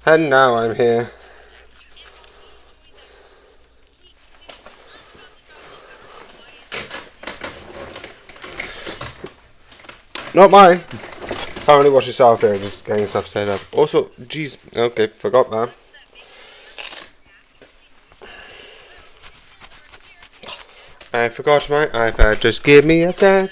And now I'm here. Not mine. Apparently watch yourself here, just getting stuff set up. Also, jeez, okay, forgot that. I forgot my iPad, just give me a sec.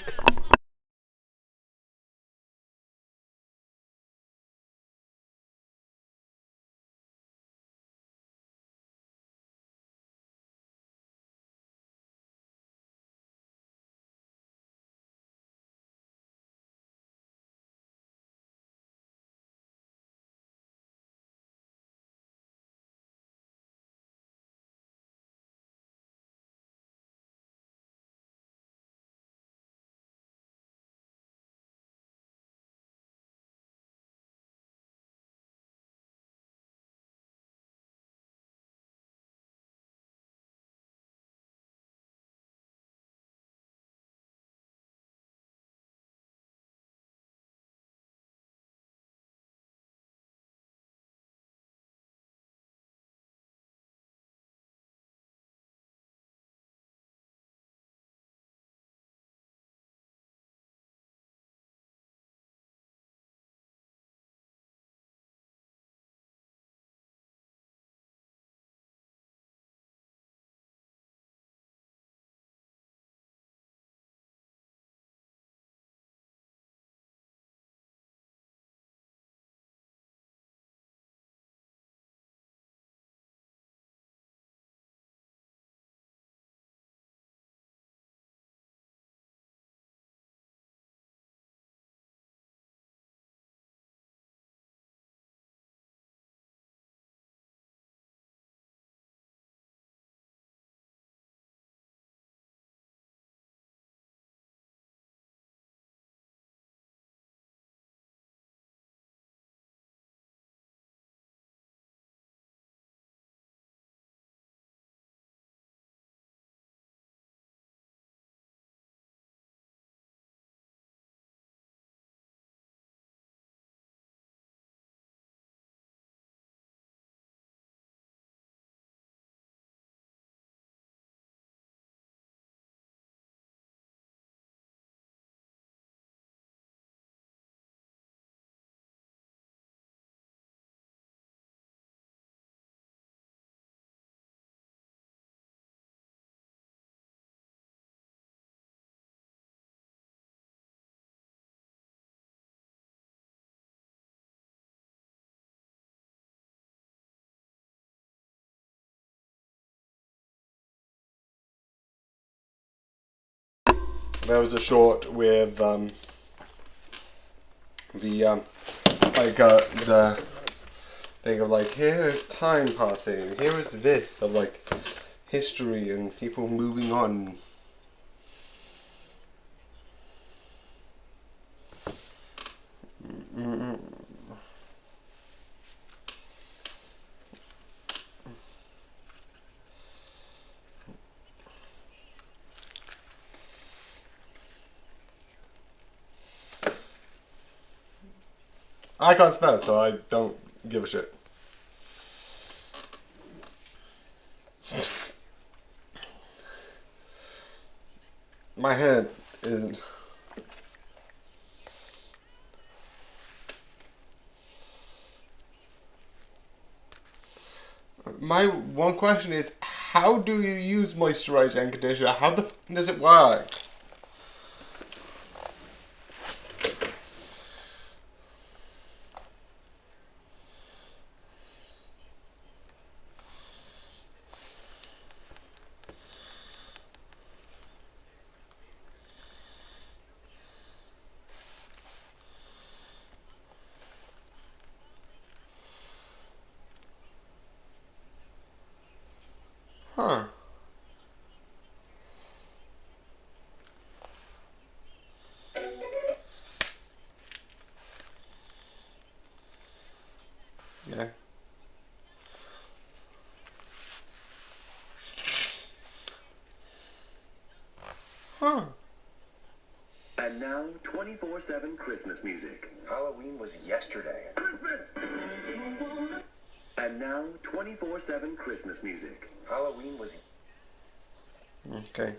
There was a short with the the thing of like, here is time passing, here is this of like history and people moving on. I can't spell, so I don't give a shit. My head is. My one question is, how do you use moisturizer and conditioner? How the does it work? Huh. Yeah. Huh. And now, 24/7 Christmas music. Halloween was yesterday. Christmas! And now, 24/7 Christmas music. Halloween was Okay.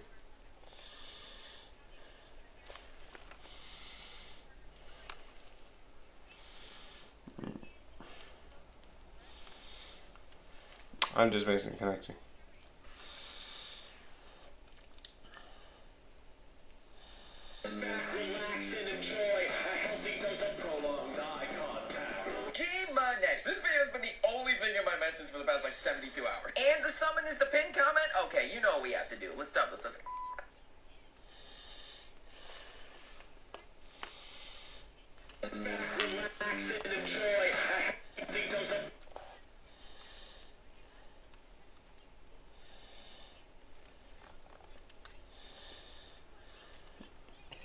I'm just basically connecting. This video's been the only thing in my mentions for the past like 72 hours. And the summon is the pin comment? Okay, you know what we have to do. Let's stop this. Let's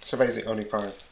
So basically only 5.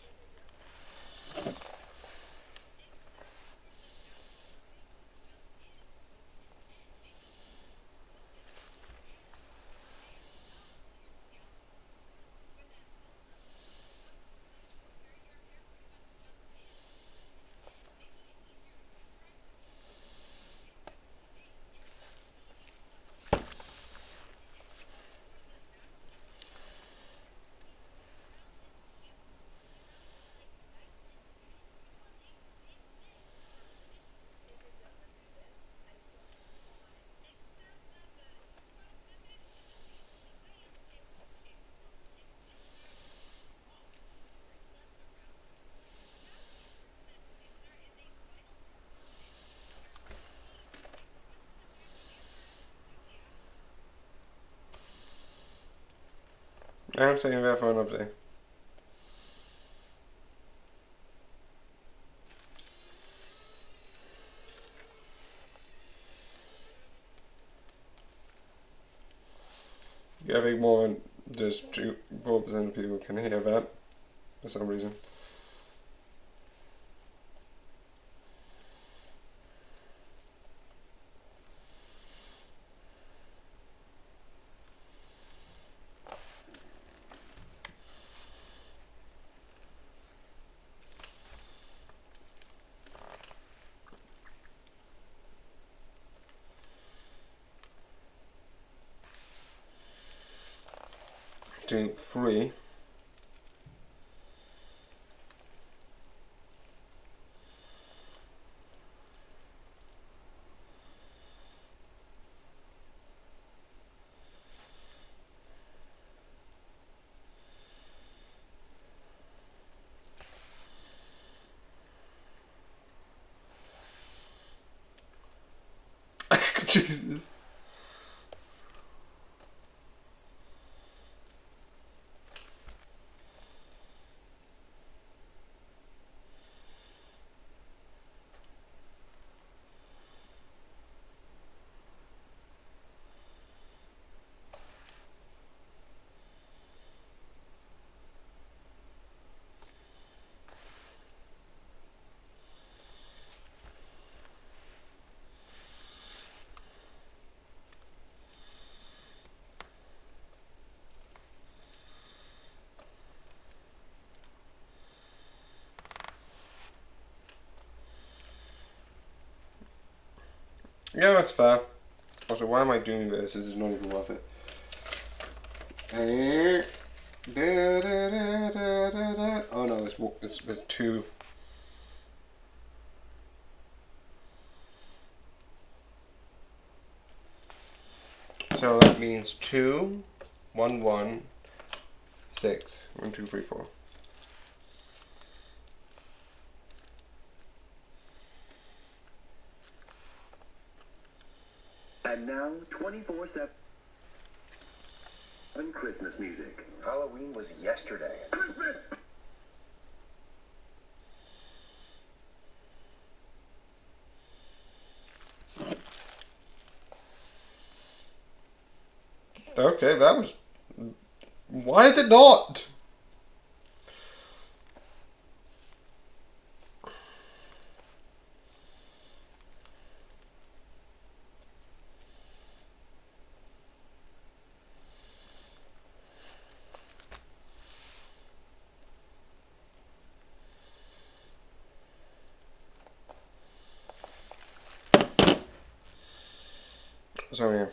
I'm saying that for an update. Yeah, I think more than just 4% of people can hear that for some reason. Do 3. Jesus. Yeah, that's fair. Also, why am I doing this? This is not even worth it. Oh no, it's 2. So that means 2, 1, 1, 6. 1, 2, 3, 4. And now, 24/7 Christmas music. Halloween was yesterday. Christmas! Okay, that was... Why is it not? So yeah.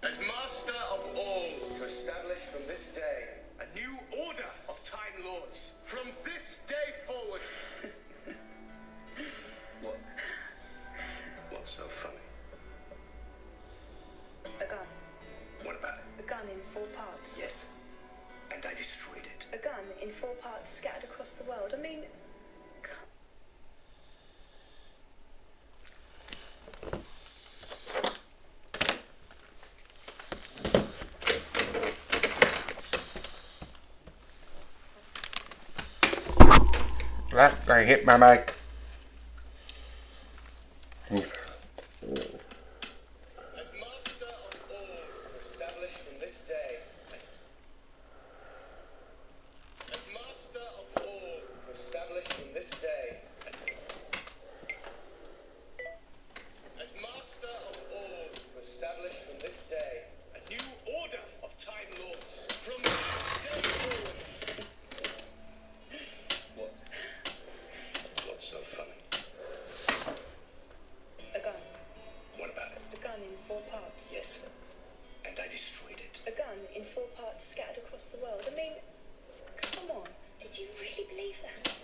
As master of all, to establish from this day a new order of Time Lords. From this day forward. What? What's so funny? A gun. What about it? A gun in 4 parts. Yes. And I destroyed it. A gun in 4 parts scattered across the world. I mean, I hit my mic. As master of all, to establish from this day. As master of all, to establish from this day. As master of all, to establish from this day a new order of Time Lords. From this day forward. What? What's so funny? a gun. What about it? A gun in 4 parts. Yes. And I destroyed it. A gun in 4 parts scattered across the world. I mean, come on. Did you really believe that?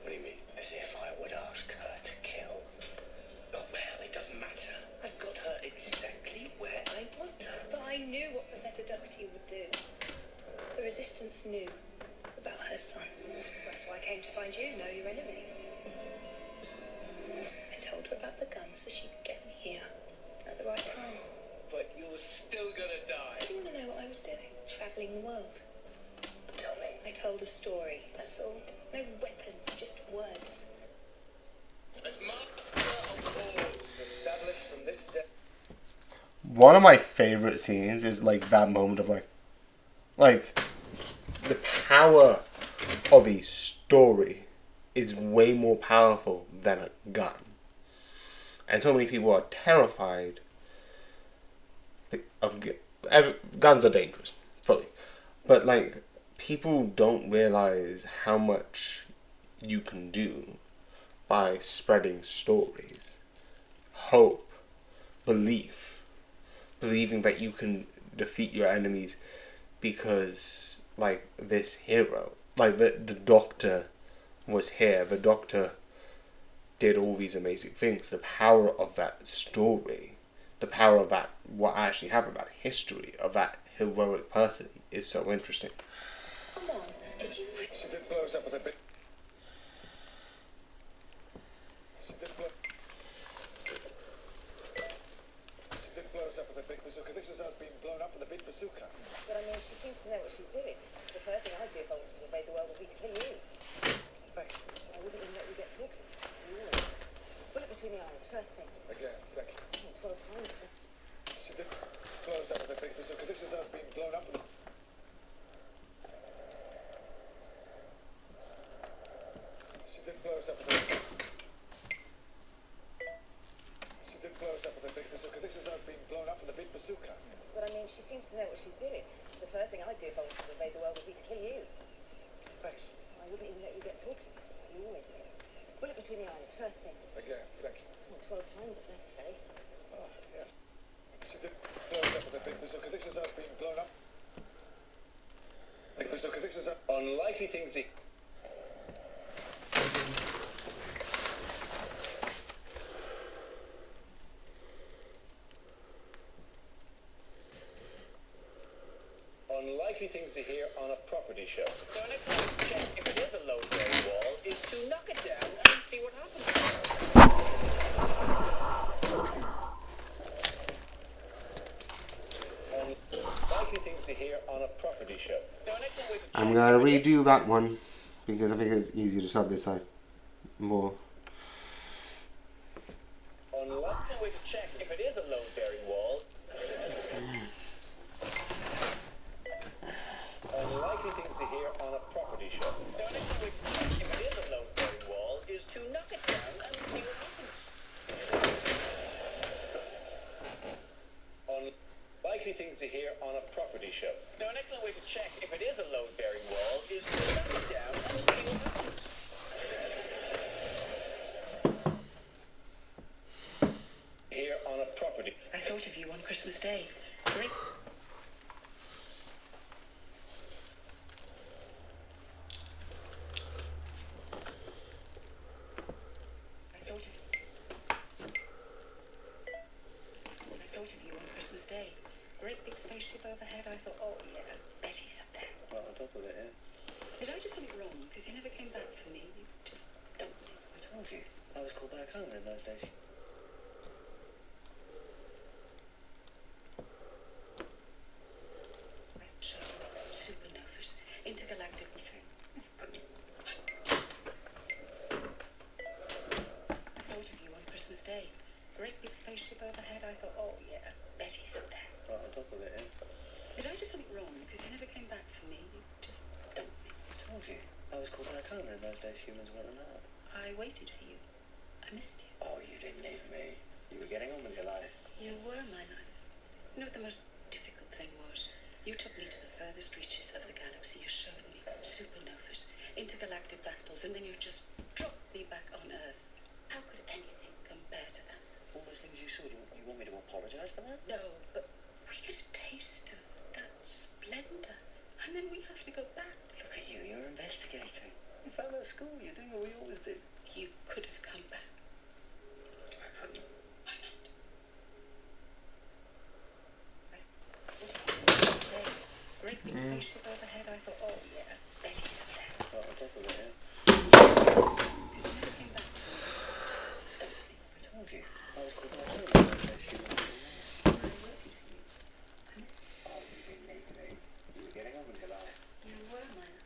What do you mean? As if I would ask her to kill. Oh, well, it doesn't matter. I've got her exactly where I want her. But I knew what Professor Doherty would do. The Resistance knew about her son. That's why I came to find you, know your enemy. I told her about the gun so she could get me here at the right time. But you're still gonna die. I didn't want to know what I was doing. Travelling the world. Tell me. I told a story, that's all. No weapons, just words. As master of all, to establish from this day. One of my favorite scenes is like that moment of like the power of a story is way more powerful than a gun. And so many people are terrified of guns are dangerous, fully. But like people don't realize how much you can do by spreading stories, hope, believing that you can defeat your enemies because like this hero, like the doctor was here, the doctor did all these amazing things. The power of that story, the power of that, what actually happened, that history of that heroic person is so interesting. Come on, did you really... She did blow us up with a big. She did blow us up with a big bazooka. This is us being blown up with a big bazooka. But I mean, she seems to know what she's doing. The first thing I'd do if I wanted to invade the world would be to kill you. Thanks. I wouldn't even let you get talking. You would. Bullet between the eyes, first thing. Again, thank you. 12 times. She did blow us up with a big bazooka. This is us being blown up with a. She did blow us up with a. She did blow us up with a big bazooka. This is us being blown up with a big bazooka. But I mean, she seems to know what she's doing. The first thing I'd do if I wanted to invade the world would be to kill you. Thanks. I wouldn't even let you get talking. You always do. Bullet between the eyes, first thing. Again, thank you. 12 times if necessary. Oh, yes. She did blow us up with a big bazooka. This is us being blown up. Big bazooka. This is unlikely things to. Unlikely things to hear on a property show. So next time to check if it is a load-bearing wall is to knock it down and see what happens. Unlikely things to hear on a property show. So next time we have to I'm check gonna if it is- redo that one because I think it's easier to sub this side more. Unlikely way to check if it is a load-bearing wall. Unlikely things to hear on a property show. So next time we have to check if it is a load-bearing wall is to knock it down and see what happens. Unlikely things to hear on a property show. So an excellent way to check if it is a load-bearing wall is to knock it down and see what happens. Here on a property pretty. I thought of you on Christmas Day. Great. I thought of you on Christmas Day. Great big spaceship overhead. I thought, oh yeah, Betty's up there. Right on top of it, yeah. Did I do something wrong? Because you never came back for me. You just dumped me. I told you. I was called back home in those days. Supernovas, intergalactic thing. I thought of you on Christmas Day. Great big spaceship overhead. I thought, oh yeah, Betty's up there. Right on top of it, yeah. Did I do something wrong? Because you never came back for me. You just dumped me. I told you. I was called back home in those days. Humans weren't allowed. I waited for you. I missed you. Oh, you didn't leave me. You were getting on with your life. You were my life. You know what the most difficult thing was? You took me to the furthest reaches of the galaxy. You showed me supernovas, intergalactic battles, and then you just dropped me back on Earth. How could anything compare to that? All those things you saw, you want me to apologize for that? No, but we get a taste of that splendor, and then we have to go back. Look at you, you're investigating. You found at school, you're doing what we always do. You could have come back. I couldn't. Why not? Say, great big spaceship overhead. I thought, oh yeah, Betty's up there. Right on top of it, yeah. Because you never came back for me. Just dumped me. I told you. I was called back home in those days. Humans weren't allowed. I waited for you. Oh, you didn't leave me. You were getting on with your life. You were my life.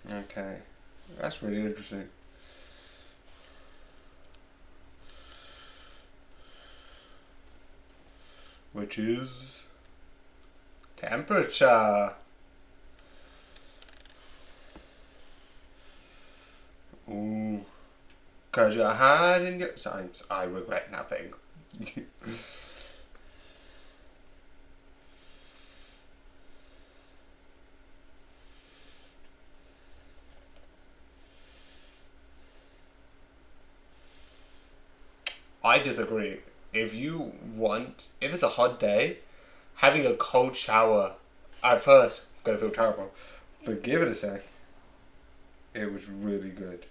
Okay, that's really interesting. Which is temperature. Ooh, cause you're hiding your signs. I regret nothing. I disagree. If it's a hot day, having a cold shower at first gonna feel terrible, but give it a sec. It was really good.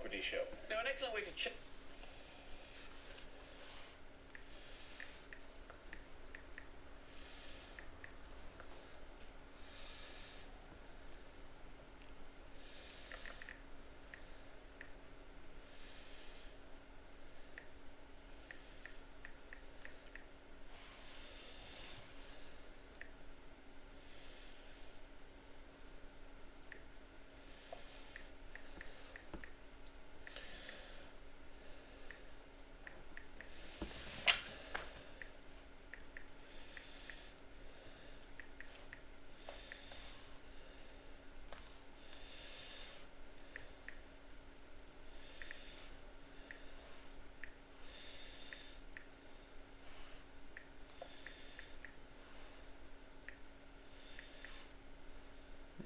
comedy show. Now, an excellent way to check.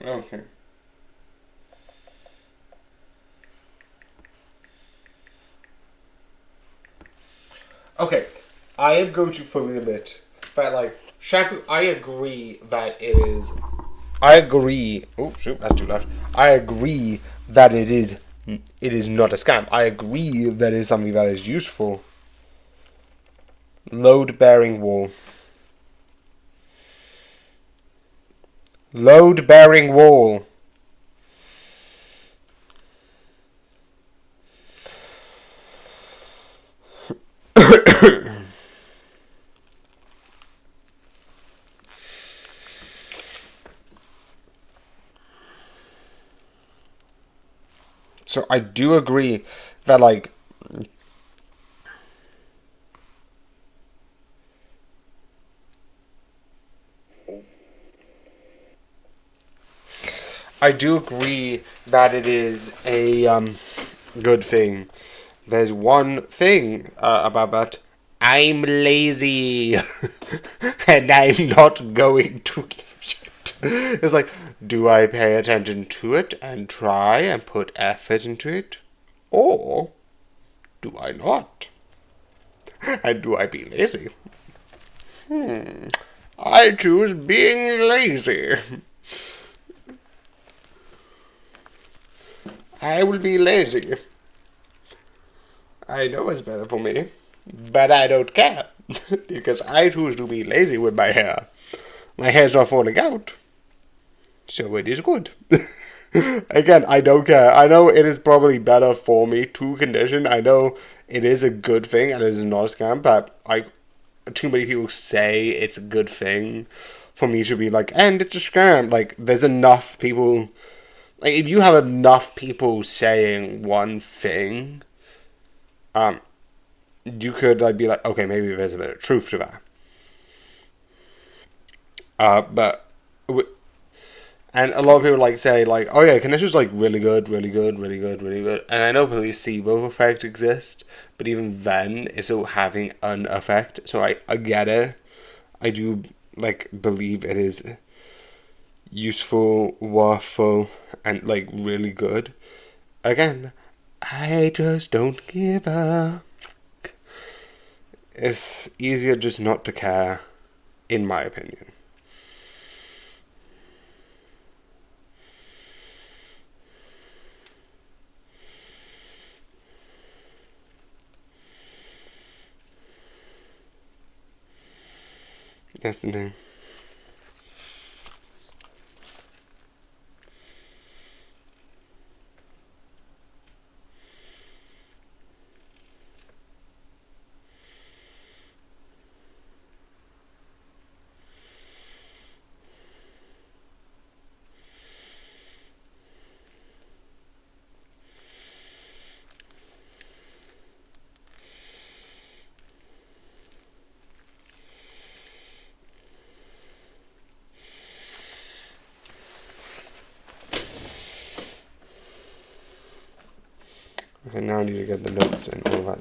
Okay. Okay, I am going to fully admit that, like, shampoo, I agree that it is. I agree. Oh, shoot, that's too loud. I agree that it is not a scam. I agree that it is something that is useful. Load bearing wall. Load bearing wall. So I do agree that, like, I do agree that it is a good thing. There's one thing about that. I'm lazy, and I'm not going to give a shit. It's like, do I pay attention to it and try and put effort into it, or do I not? And do I be lazy? I choose being lazy. I will be lazy. I know it's better for me, but I don't care, because I choose to be lazy with my hair. My hair's not falling out, so it is good. Again, I don't care. I know it is probably better for me to condition. I know it is a good thing and it is not a scam, but too many people say it's a good thing for me to be like, and it's a scam. Like, there's enough people. Like, if you have enough people saying one thing, you could, like, be like, okay, maybe there's a bit of truth to that. And a lot of people, like, say, like, oh yeah, condition's, like, really good, really good, really good, really good. And I know placebo effect exists, but even then, it's still having an effect. So I get it. I do, like, believe it is useful, worthful, and, like, really good. Again, I just don't give a fuck. It's easier just not to care, in my opinion. That's the name. Okay, now I need to get the notes and all that.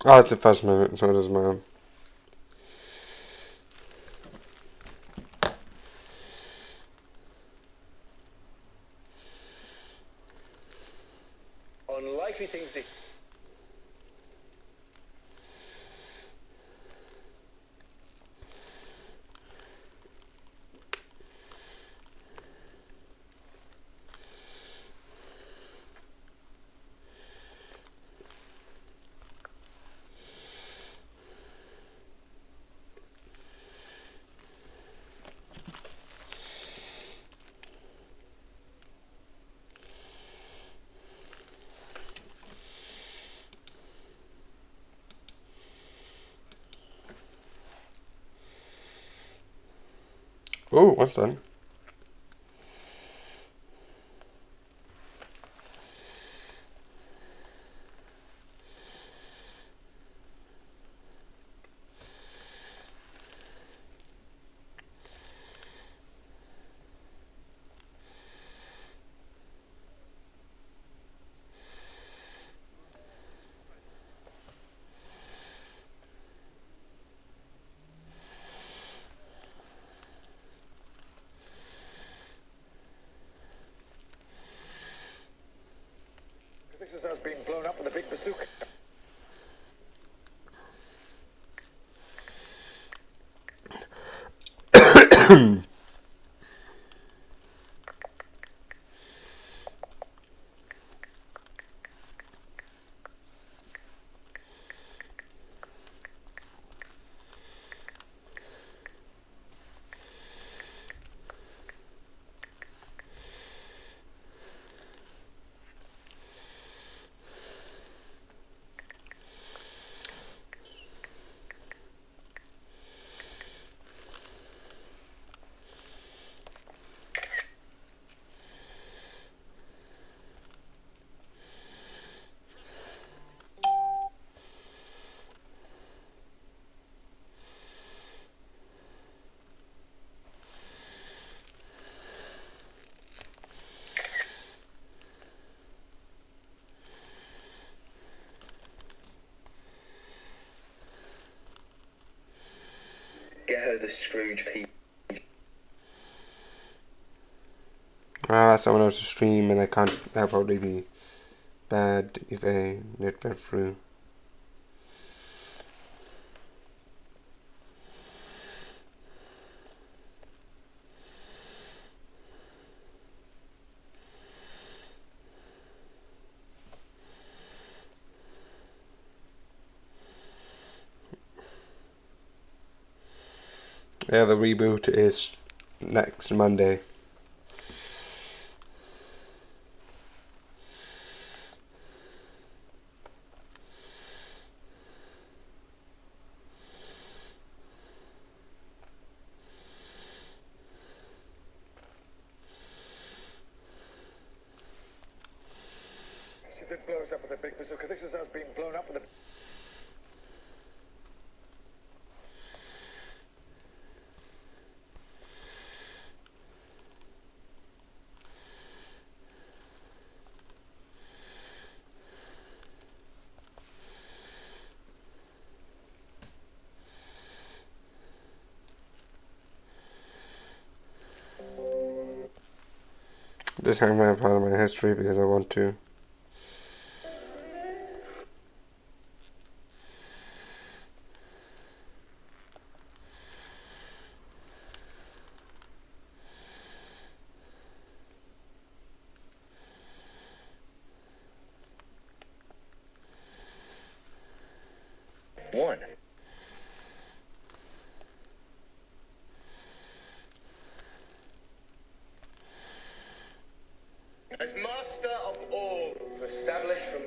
Oh, it's the first minute, so it doesn't matter. Unlikely things to... Oh, what's that? This is us being blown up with a big bazooka. Get her the Scrooge people. Someone else's stream, and I can't. That'll probably be bad if a net went through. Yeah, the reboot is next Monday. She did blow us up with a big bazooka. This is us being blown up with a... Just hang my part of my history because I want to. One. As master of all, to establish from...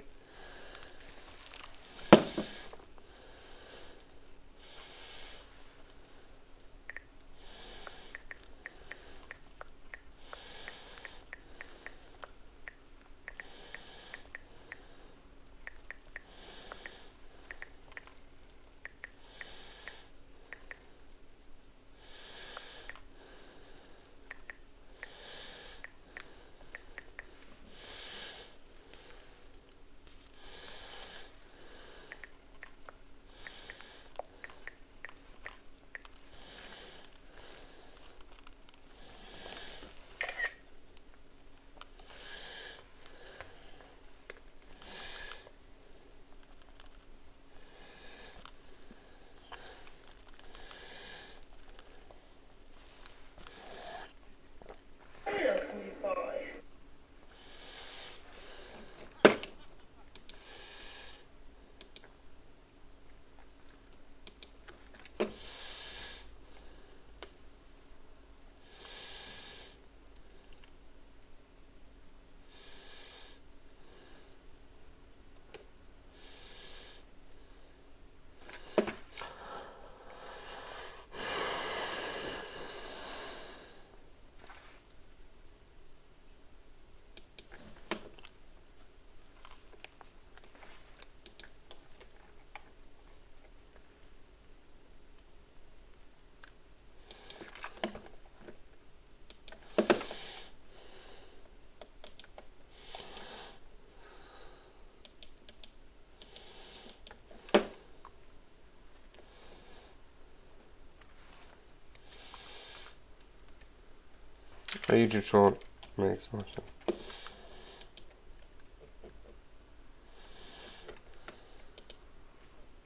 A YouTube short makes more sense.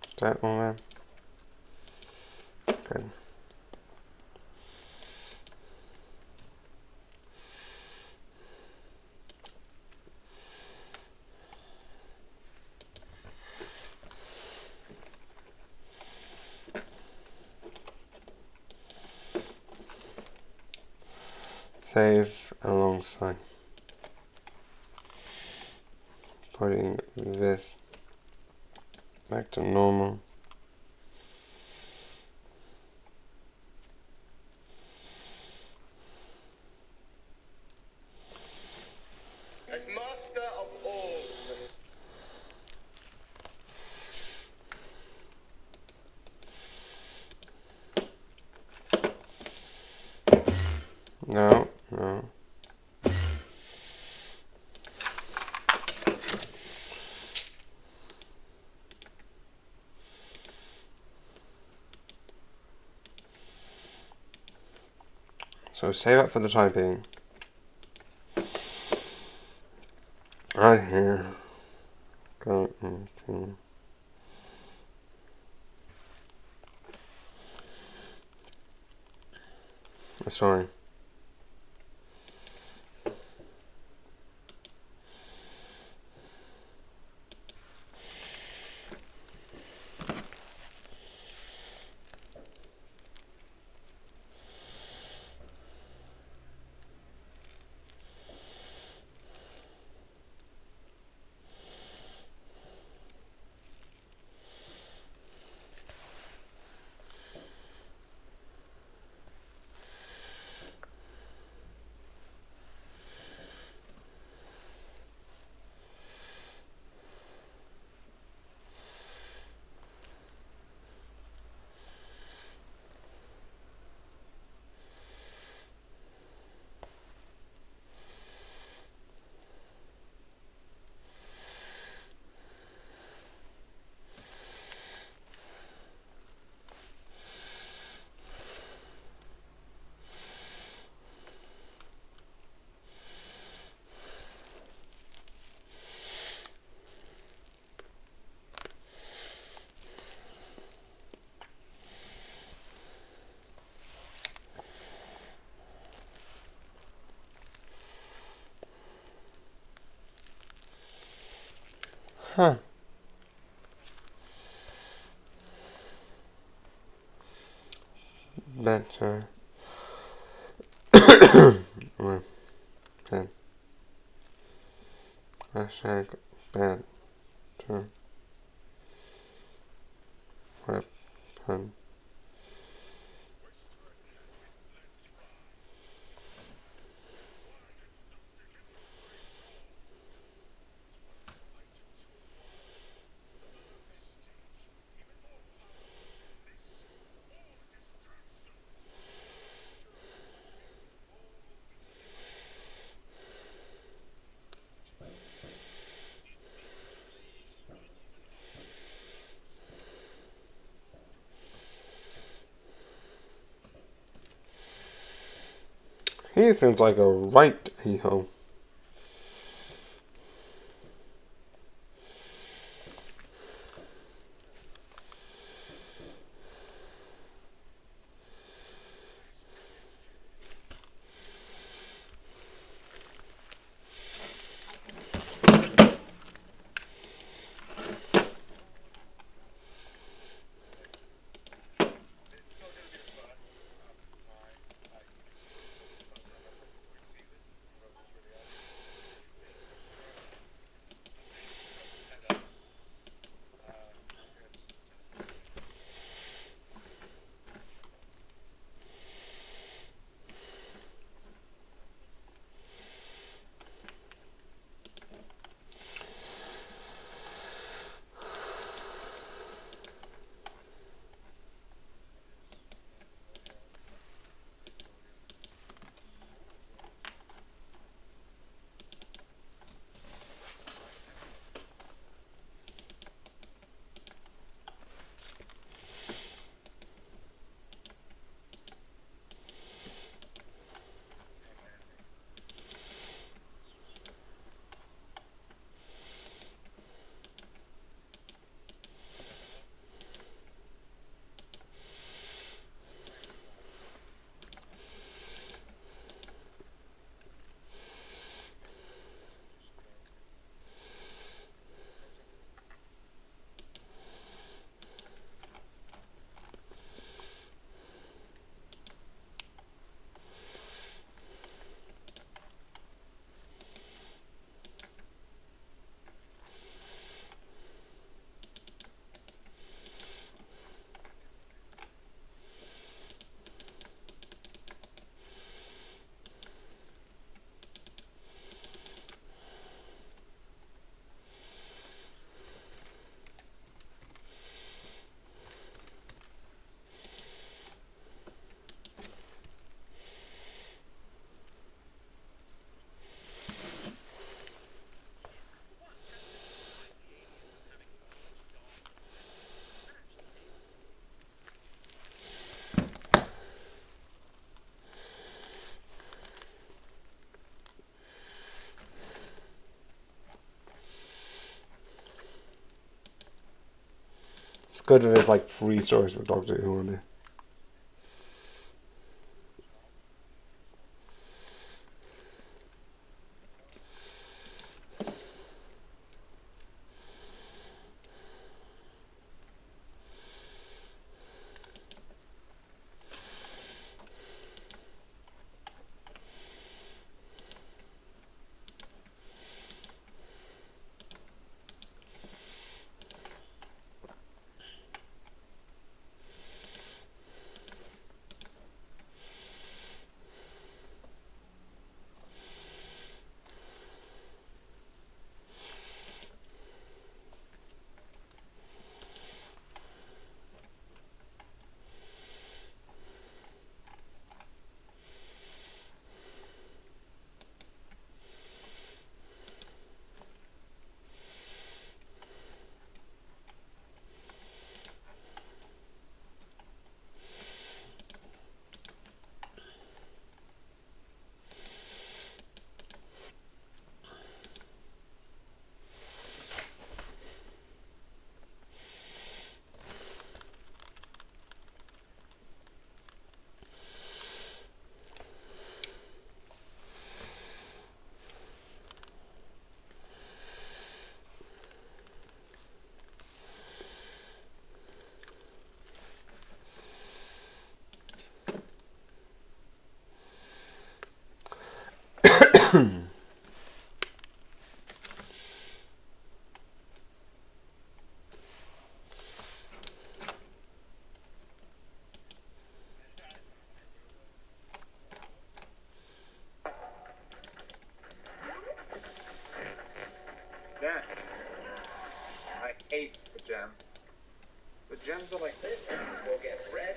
Is that all there? Good. Save alongside putting this back to normal. As master of all. No, no. So save up for the time being. Right here. Go into sorry. Huh. Better. Well, then. Hashtag better weapon. He seems like a right hee-ho. good that there's like 3 stories with Doctor Who on it. Dad, I hate the gems. The gems are like this. We'll get red.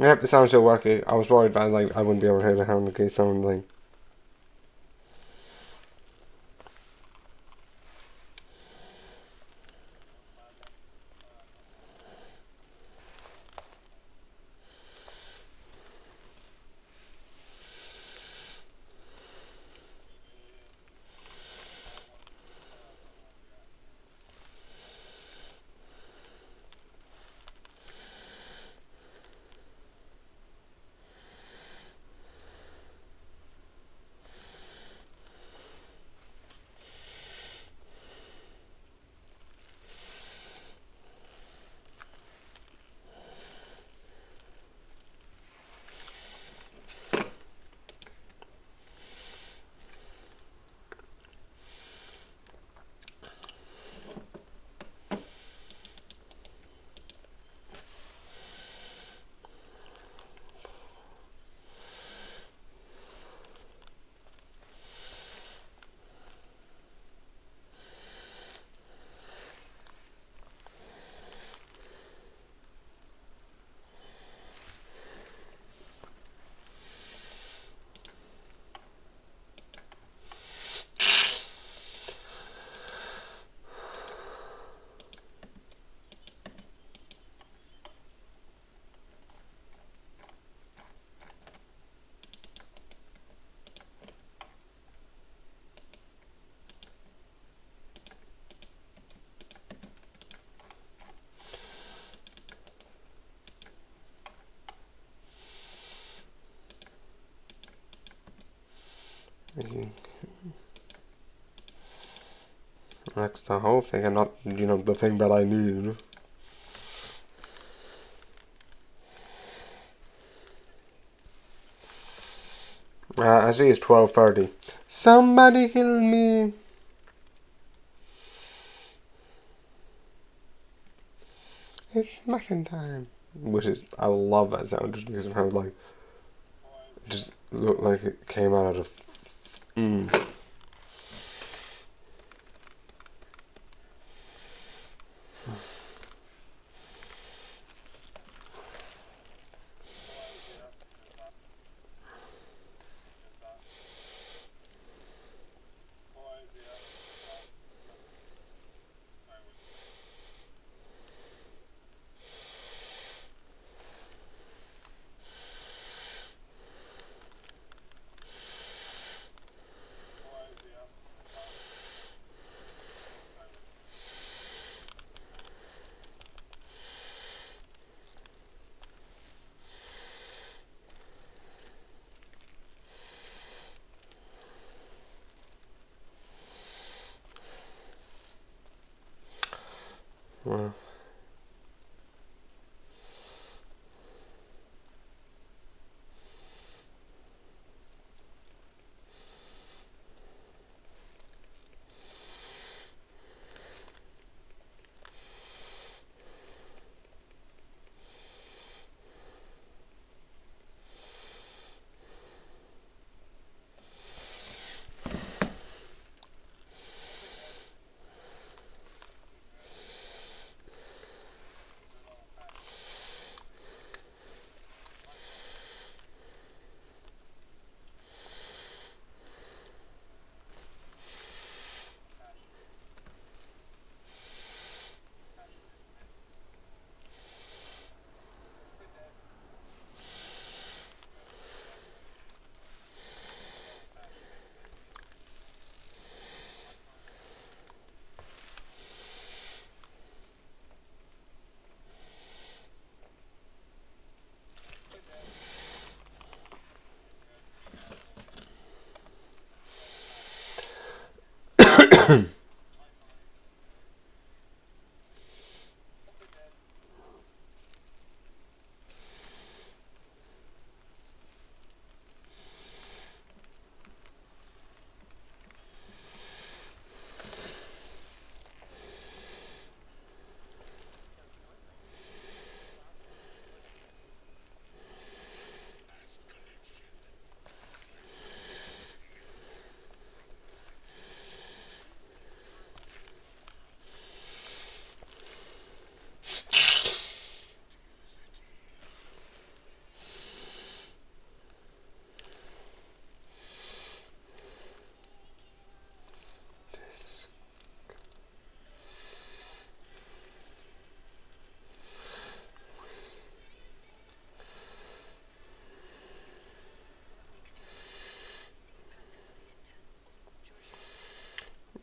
Yep, the sound still working. I was worried about like I wouldn't be able to hear the sound in case someone like. That's the whole thing, and not, you know, the thing that I need. I see it's 12:30. Somebody kill me. It's muffin time. Which is, I love that sound just because of how, like, it just looked like it came out of well.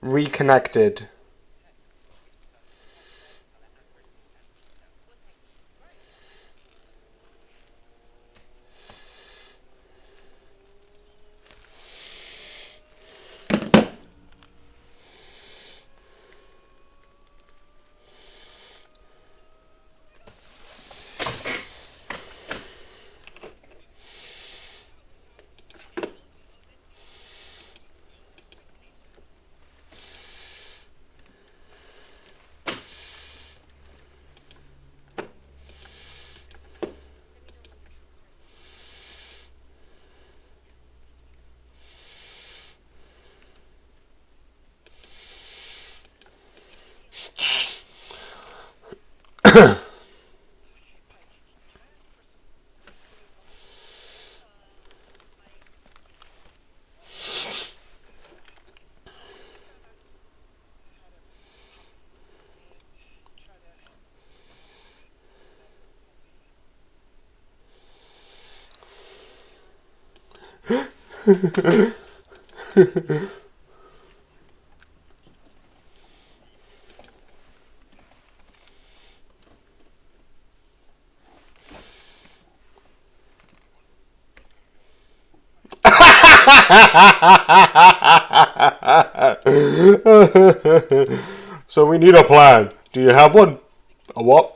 Reconnected. So we need a plan. Do you have one? A what?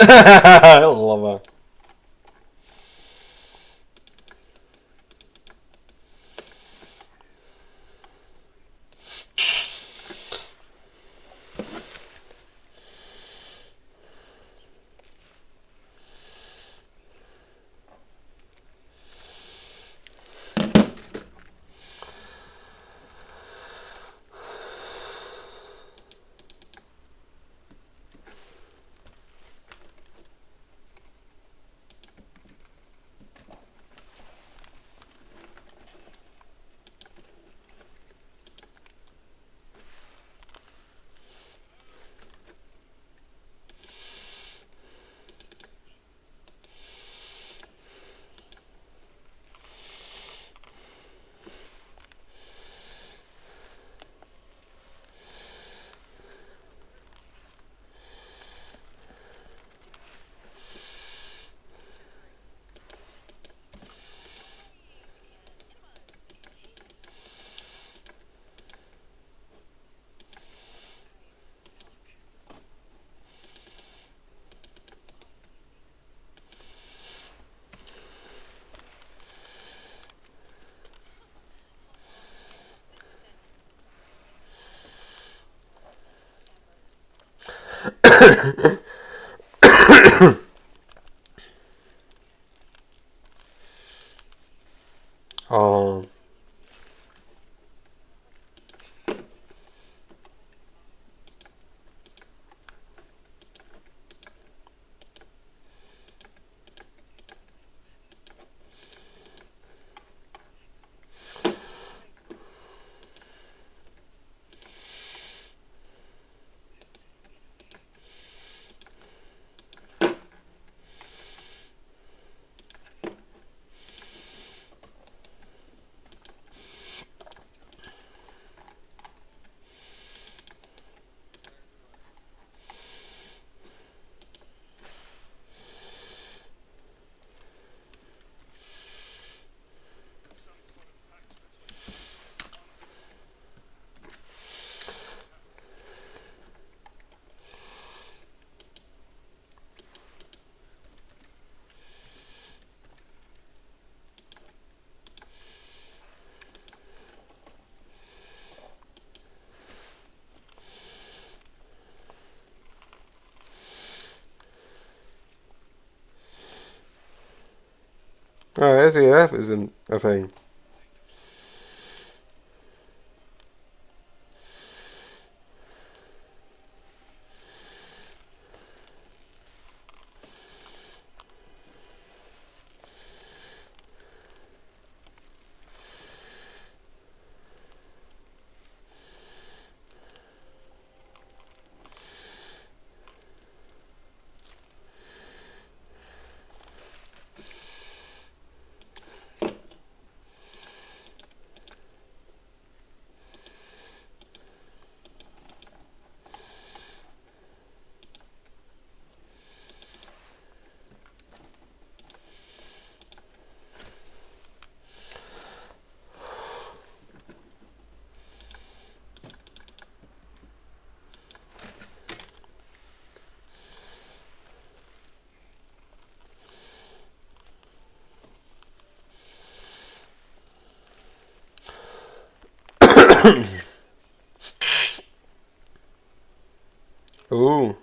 I love her. Oh. Oh, SEF isn't a thing. Ooh.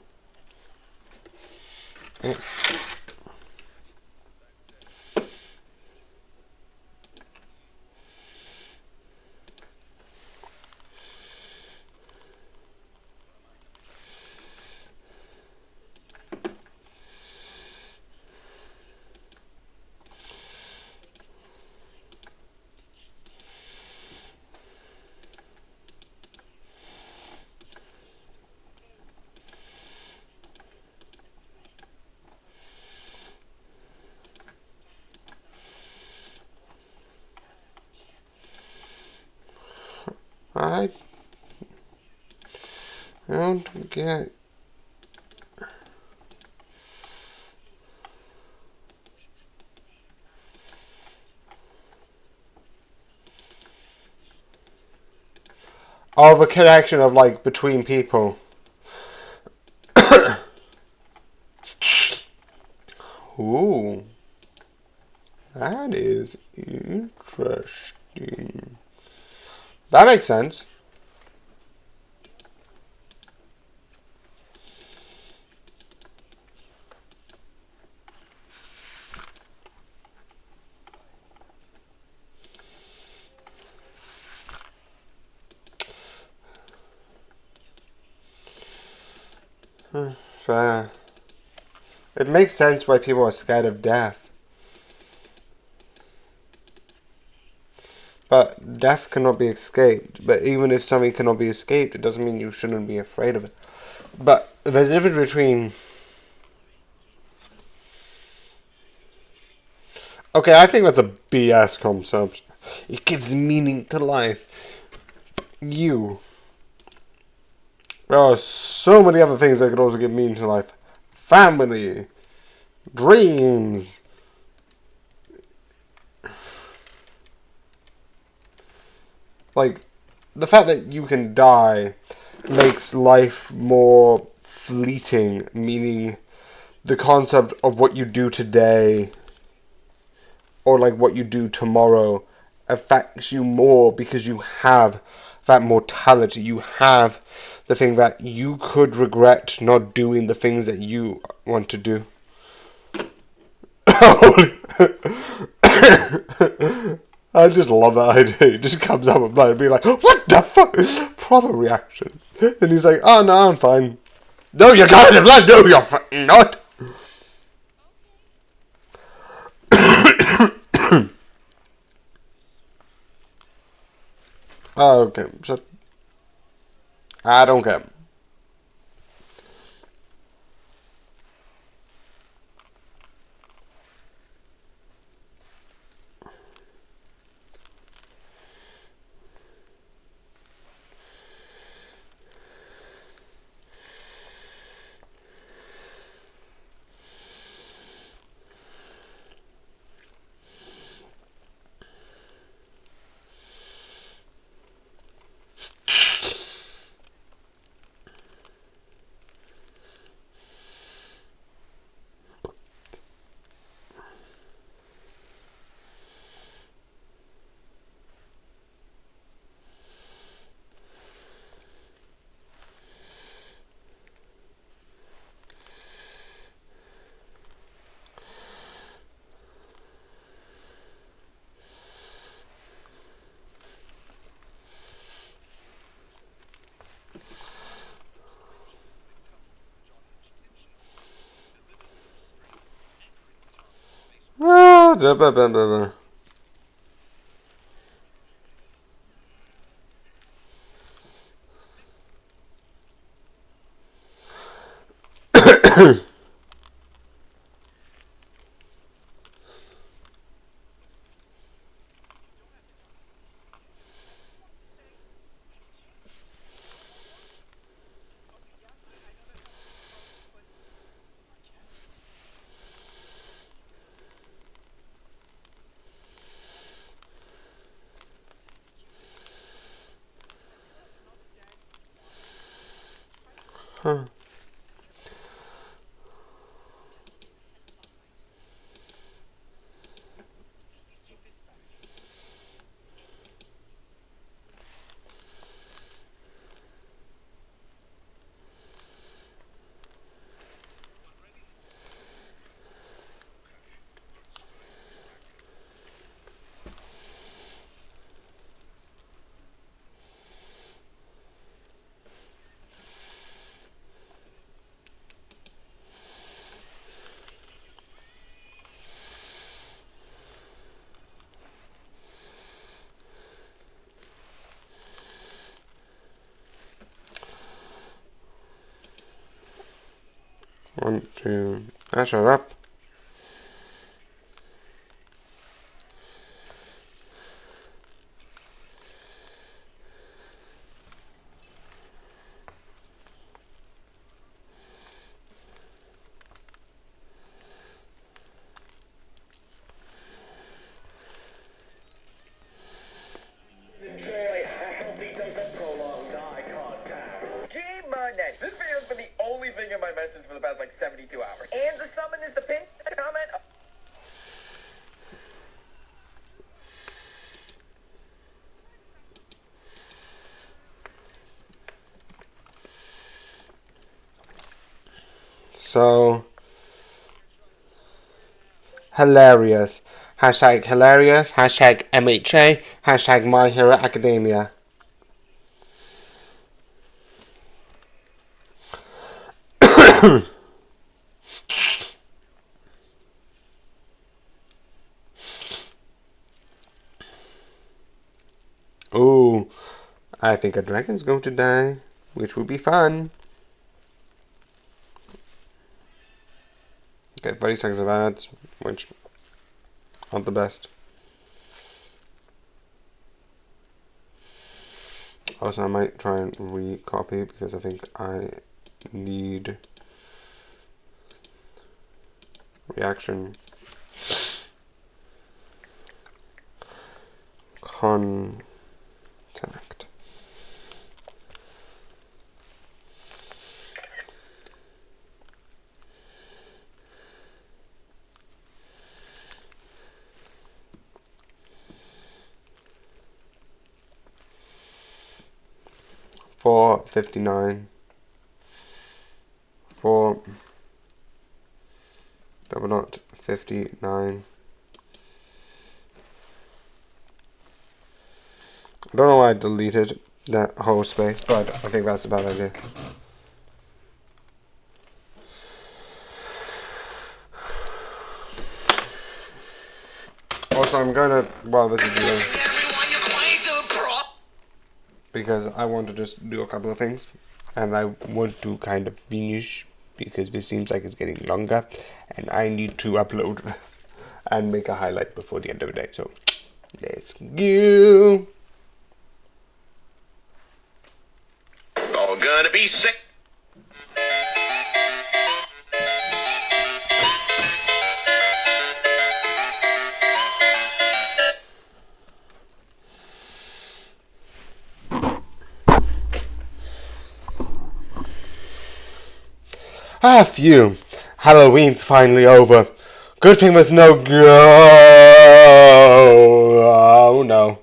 I don't get. Oh, the connection of like between people. Ooh, that is interesting. That makes sense. So, it makes sense why people are scared of death. But death cannot be escaped. But even if something cannot be escaped, it doesn't mean you shouldn't be afraid of it. But there's a difference between... Okay, I think that's a BS concept. It gives meaning to life. There are so many other things that could also give meaning to life. Family. Dreams. Like, the fact that you can die makes life more fleeting, meaning the concept of what you do today or like what you do tomorrow affects you more because you have that mortality. You have the thing that you could regret not doing the things that you want to do. I just love that idea. It just comes out of my mind and be like, what the fuck? Proper reaction. And he's like, oh no, I'm fine. No, you're covered in blood. No, you're fucking not. Okay, so I don't care. Huh. One, two, that's a wrap. Monday. This video's been the only thing in my mentions for the past like 72 hours. And the summon is the pinned comment. So hilarious. Hashtag hilarious. Hashtag MHA. Hashtag My Hero Academia. Ooh, I think a dragon's going to die, which would be fun. Get 30 seconds of ads, which aren't the best. Also, I might try and recopy because I think I need reaction contact. $4.59 for $59. I don't know why I deleted that whole space, but I think that's a bad idea. Also, I'm gonna, well, this is because I want to just do a couple of things, and I want to kind of finish because this seems like it's getting longer, and I need to upload this and make a highlight before the end of the day. So let's go. All gonna be sick. Ah, phew. Halloween's finally over. Good thing there's no oh no.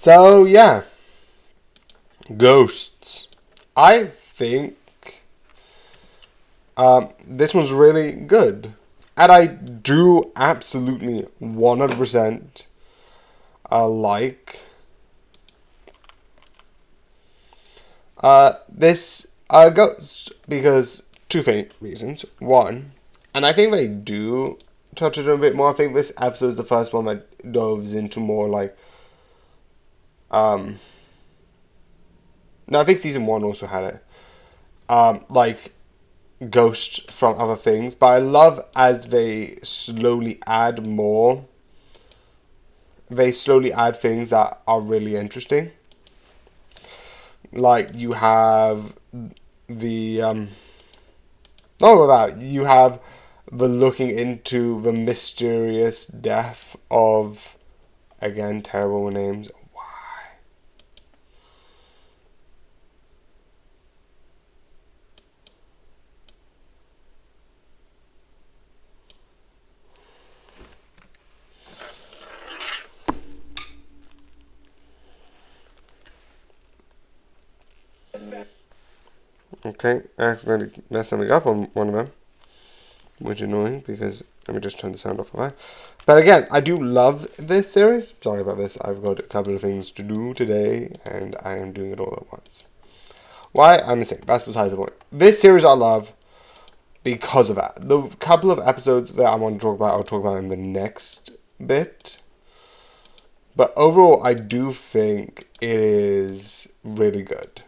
So yeah, Ghosts. I think this one's really good, and I do absolutely 100% like this Ghost because two reasons. One, and I think they do touch it a bit more. I think this episode is the first one that delves into more like no, I think season 1 also had it. Like ghosts from other things, but I love as they slowly add more. They slowly add things that are really interesting. Like you have the you have We're looking into the mysterious death of, again, terrible names. Why? Okay, I accidentally messed something up on one of them, which is annoying because let me just turn the sound off of that. But again, I do love this series. Sorry about this. I've got a couple of things to do today, and I am doing it all at once. Why? I'm insane. That's besides the point. This series I love because of that. The couple of episodes that I want to talk about, I'll talk about in the next bit. But overall, I do think it is really good.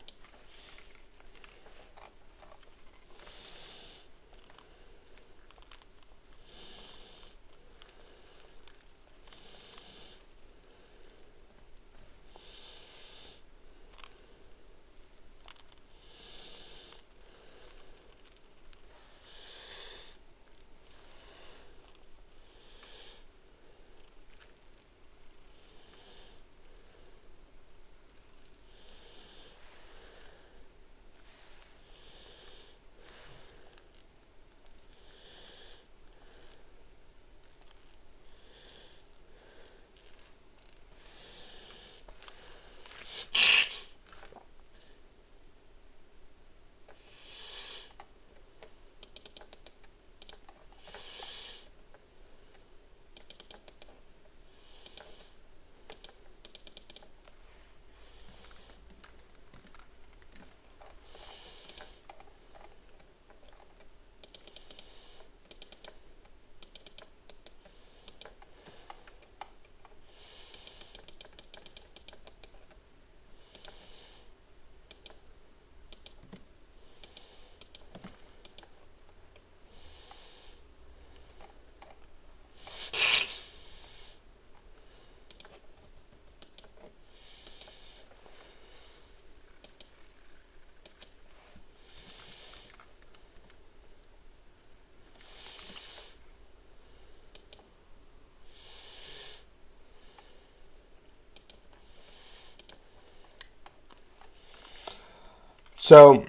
So,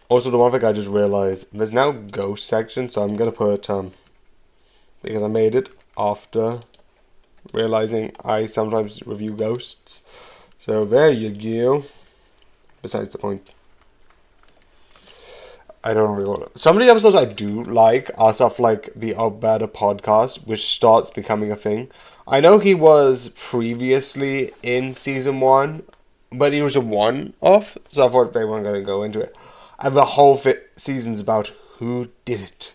also the one thing I just realized, there's now ghost section, so I'm gonna put, because I made it after realizing I sometimes review ghosts. So there you go. Besides the point. I don't really want to. Some of the episodes I do like are stuff like the Alberta podcast, which starts becoming a thing. I know he was previously in season 1, but he was a one-off, so I thought they weren't going to go into it. And the whole season's about who did it.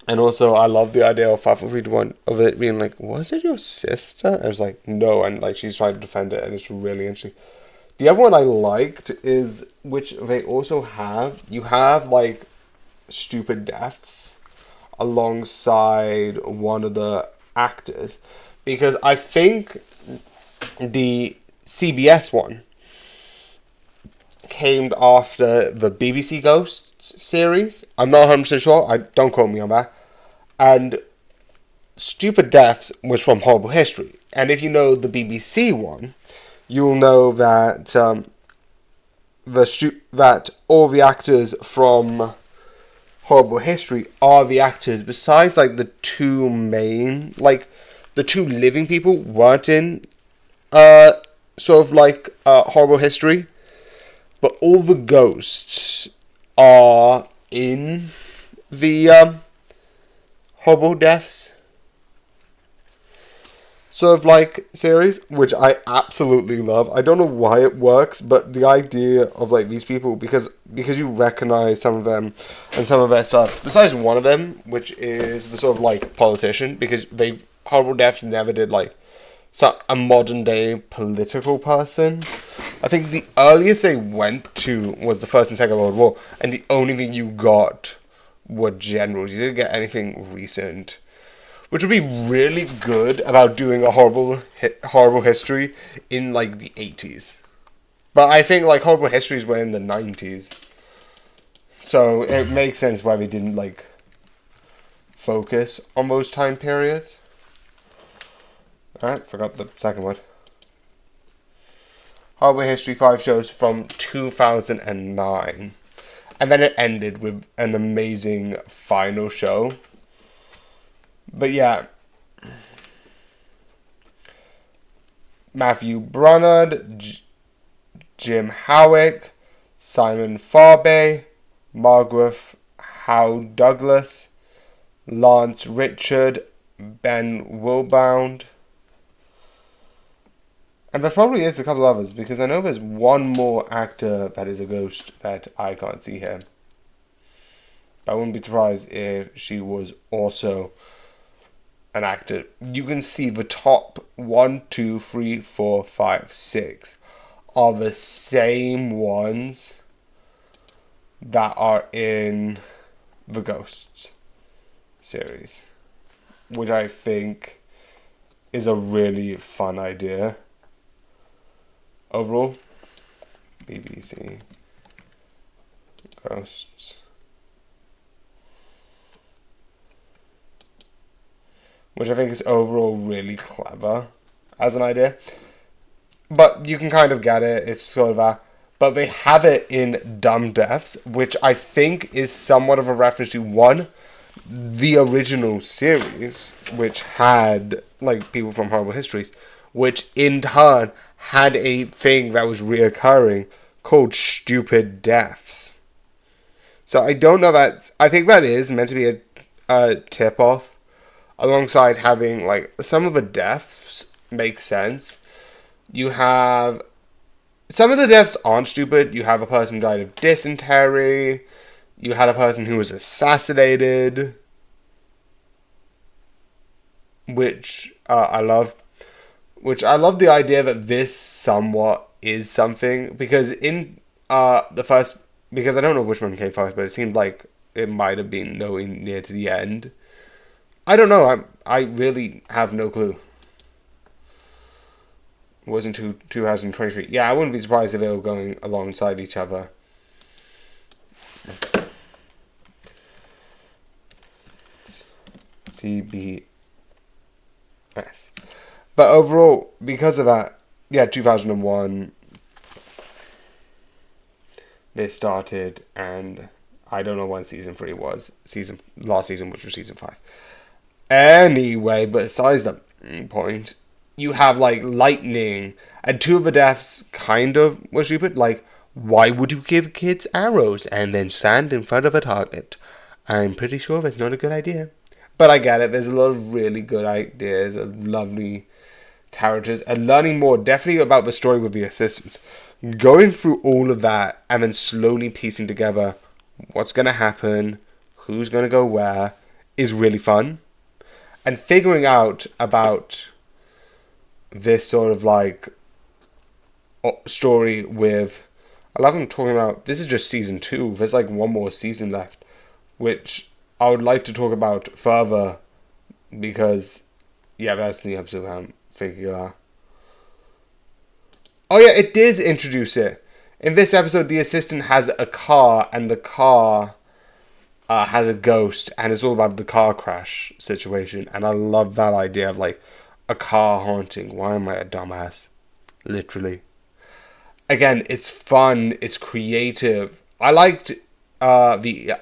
And also, I love the idea of Fafa one of it being like, was it your sister? I was like, no, and like she's trying to defend it, and it's really interesting. The other one I liked is, which they also have, you have like stupid deaths alongside one of the actors, because I think the CBS one came after the BBC Ghosts series. I'm not 100% sure. Don't quote me on that. And Stupid Deaths was from Horrible History. And if you know the BBC one, you'll know that that all the actors from Horrible History are the actors. Besides, like the two main, like the two living people weren't in sort of like Horrible History, but all the ghosts are in the Horrible Deaths sort of like series, which I absolutely love. I don't know why it works, but the idea of like these people, because you recognize some of them and some of their stuff, besides one of them, which is the sort of like politician, because Horrible Deaths never did like a modern day political person. I think the earliest they went to was the First and Second World War, and the only thing you got were generals. You didn't get anything recent, which would be really good about doing a horrible history in like the 80s. But I think like Horrible Histories were in the 90s, so it makes sense why they didn't like focus on those time periods. Alright, forgot the second word. Hardware History 5 shows from 2009. And then it ended with an amazing final show. But yeah. Matthew Brunard, Jim Howick, Simon Farbe, Margaret Howe Douglas, Lance Richard, Ben Wilbound. And there probably is a couple others, because I know there's one more actor that is a ghost that I can't see here. But I wouldn't be surprised if she was also an actor. You can see the top 1, 2, 3, 4, 5, 6 are the same ones that are in the Ghosts series, which I think is a really fun idea. Overall, BBC Ghosts, which I think is overall really clever as an idea. But you can kind of get it, it's sort of a... But they have it in Dumb Deaths, which I think is somewhat of a reference to, one, the original series, which had, like, people from Horrible Histories, which in turn had a thing that was reoccurring called Stupid Deaths. So I don't know that... I think that is meant to be a tip-off, alongside having, like, some of the deaths make sense. You have... Some of the deaths aren't stupid. You have a person who died of dysentery. You had a person who was assassinated, which I love. Which I love the idea that this somewhat is something, because in the first... Because I don't know which one came first, but it seemed like it might have been nowhere near to the end. I don't know. I really have no clue. It wasn't 2023. Yeah, I wouldn't be surprised if they were going alongside each other. CBS. But overall, because of that, yeah, 2001, they started, and I don't know when season 3 was. Last season, which was season 5. Anyway, but besides that point, you have, like, lightning, and 2 of the deaths kind of were stupid. Like, why would you give kids arrows and then stand in front of a target? I'm pretty sure that's not a good idea. But I get it, there's a lot of really good ideas, lovely characters, and learning more, definitely about the story with the assistants. Going through all of that, and then slowly piecing together what's going to happen, who's going to go where, is really fun. And figuring out about this sort of, like, story with... I love them talking about... This is just season 2. There's, like, one more season left, which I would like to talk about further, because, yeah, that's the episode I'm thinking about. Oh, yeah, it did introduce it. In this episode, the assistant has a car, and the car has a ghost, and it's all about the car crash situation. And I love that idea of, like, a car haunting. Why am I a dumbass? Literally. Again, it's fun. It's creative. I liked the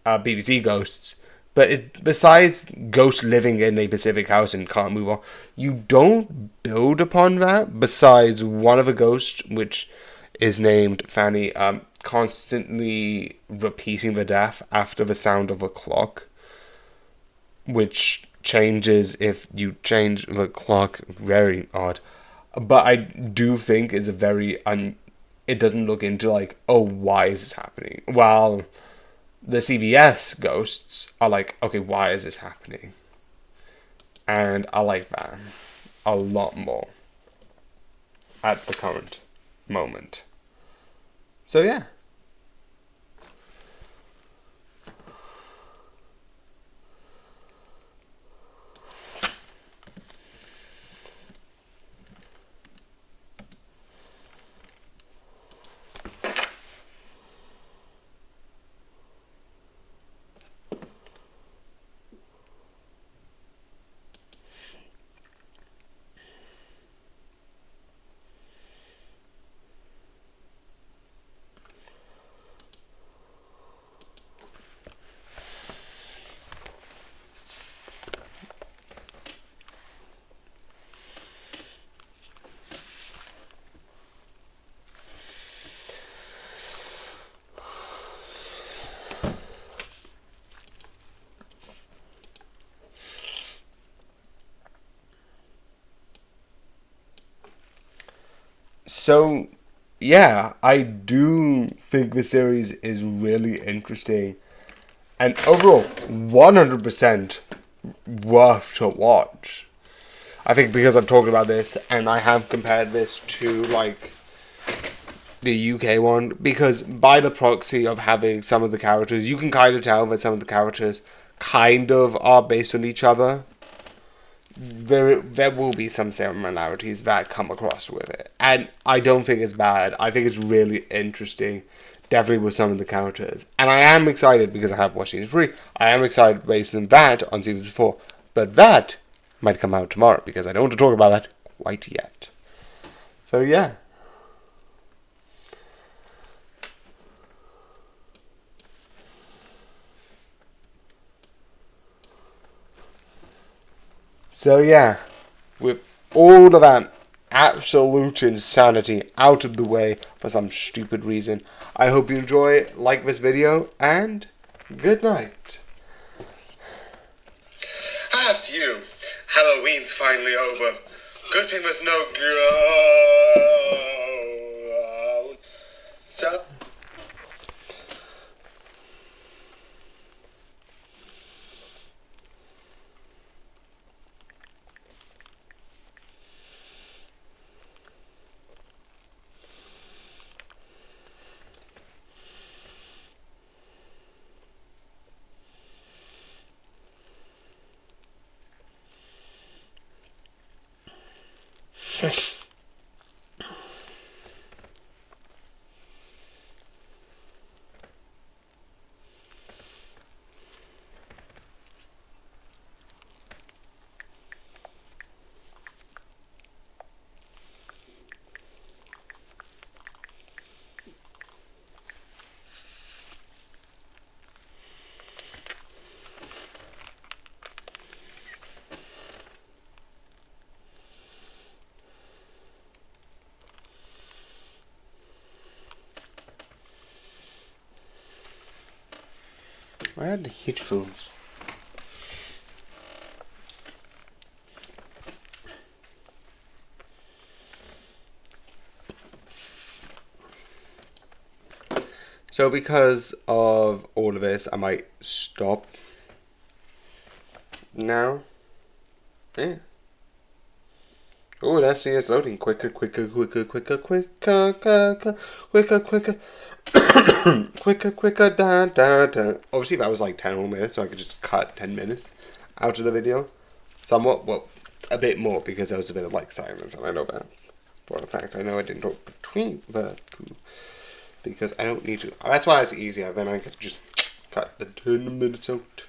BBC Ghosts, but besides ghosts living in a specific house and can't move on, you don't build upon that. Besides one of the ghosts, which is named Fanny, constantly repeating the death after the sound of a clock, which changes if you change the clock. Very odd. But I do think it's a very... it doesn't look into, like, oh, why is this happening? Well, the CBS ghosts are like, okay, why is this happening? And I like that a lot more at the current moment. So, yeah. So, yeah, I do think the series is really interesting. And overall, 100% worth to watch. I think because I've talked about this and I have compared this to like the UK one, because by the proxy of having some of the characters, you can kind of tell that some of the characters kind of are based on each other. There will be some similarities that come across with it. And I don't think it's bad. I think it's really interesting. Definitely with some of the characters. And I am excited because I have watched season 3. I am excited based on that on season 4. But that might come out tomorrow because I don't want to talk about that quite yet. So yeah. So yeah, with all of that absolute insanity out of the way for some stupid reason, I hope you enjoy, like this video, and good night. Ah, phew. Halloween's finally over. Good thing there's no groan. So... I had the headphones. So because of all of this, I might stop now. Yeah. Oh, it actually is loading quicker. Quicker. Obviously that was like 10 more minutes, so I could just cut 10 minutes out of the video. Somewhat, well, a bit more, because there was a bit of like silence, and I know that for a fact. I know I didn't talk between the two, because I don't need to. That's why it's easier, then I could just cut the 10 minutes out.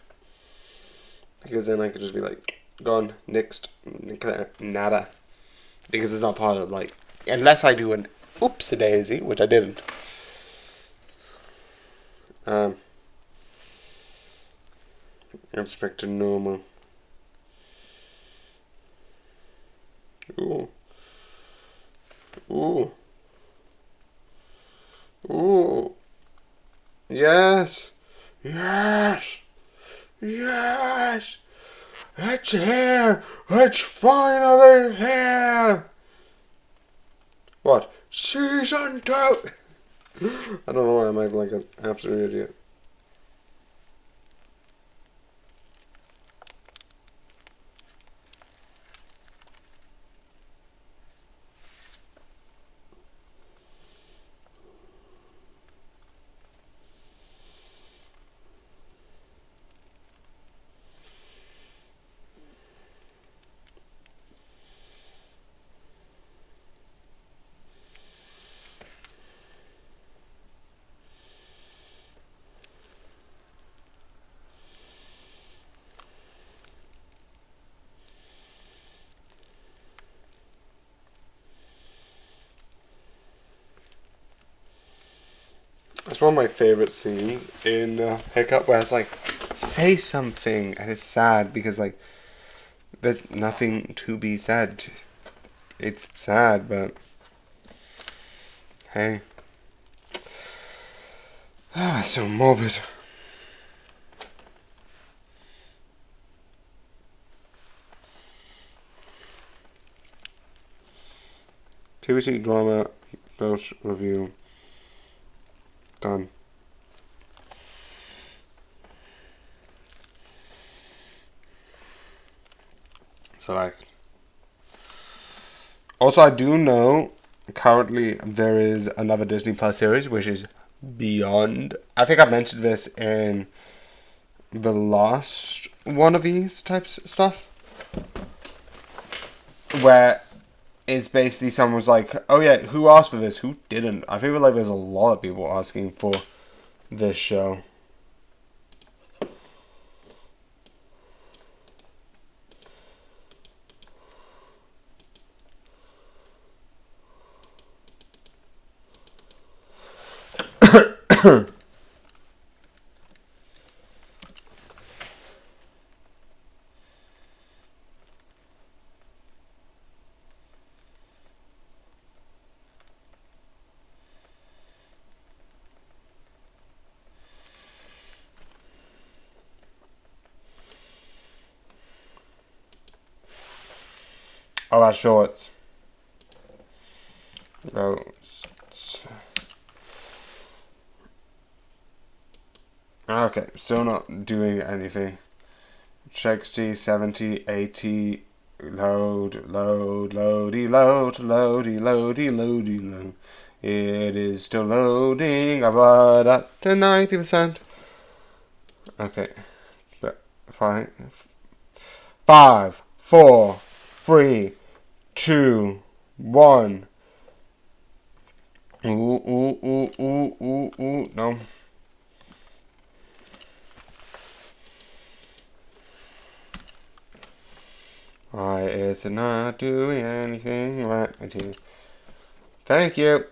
Because then I could just be like, gone, next, nada. Because it's not part of like, unless I do an oops-a-daisy, which I didn't. Inspector normal. Ooh. Ooh. Ooh. Yes. Yes. Yes. It's here. It's finally here. What? Season 2. I don't know why I'm acting like an absolute idiot. It's one of my favorite scenes in Hiccup, where it's like, say something, and it's sad because like there's nothing to be said. It's sad, but hey, so morbid. TVC drama, Ghost review. Done. Select. Also, I do know currently there is another Disney Plus series which is Beyond. I think I mentioned this in the last one of these types of stuff, where it's basically someone's like, oh yeah, who asked for this? Who didn't? I feel like there's a lot of people asking for this show. Oh, that's shorts. No. Okay, still not doing anything. Check C 70, 80, load, loady, load. It is still loading, about up to 90%. Okay, but fine. 5, 4, 3, 2, 1. No. Why is it not doing anything right? Thank you.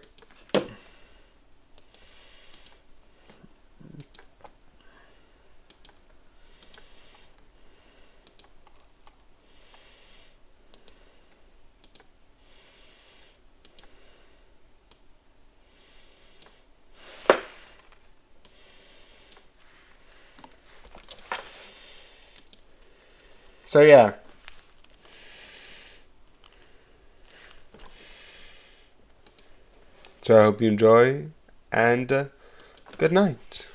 So yeah. So I hope you enjoy, and good night.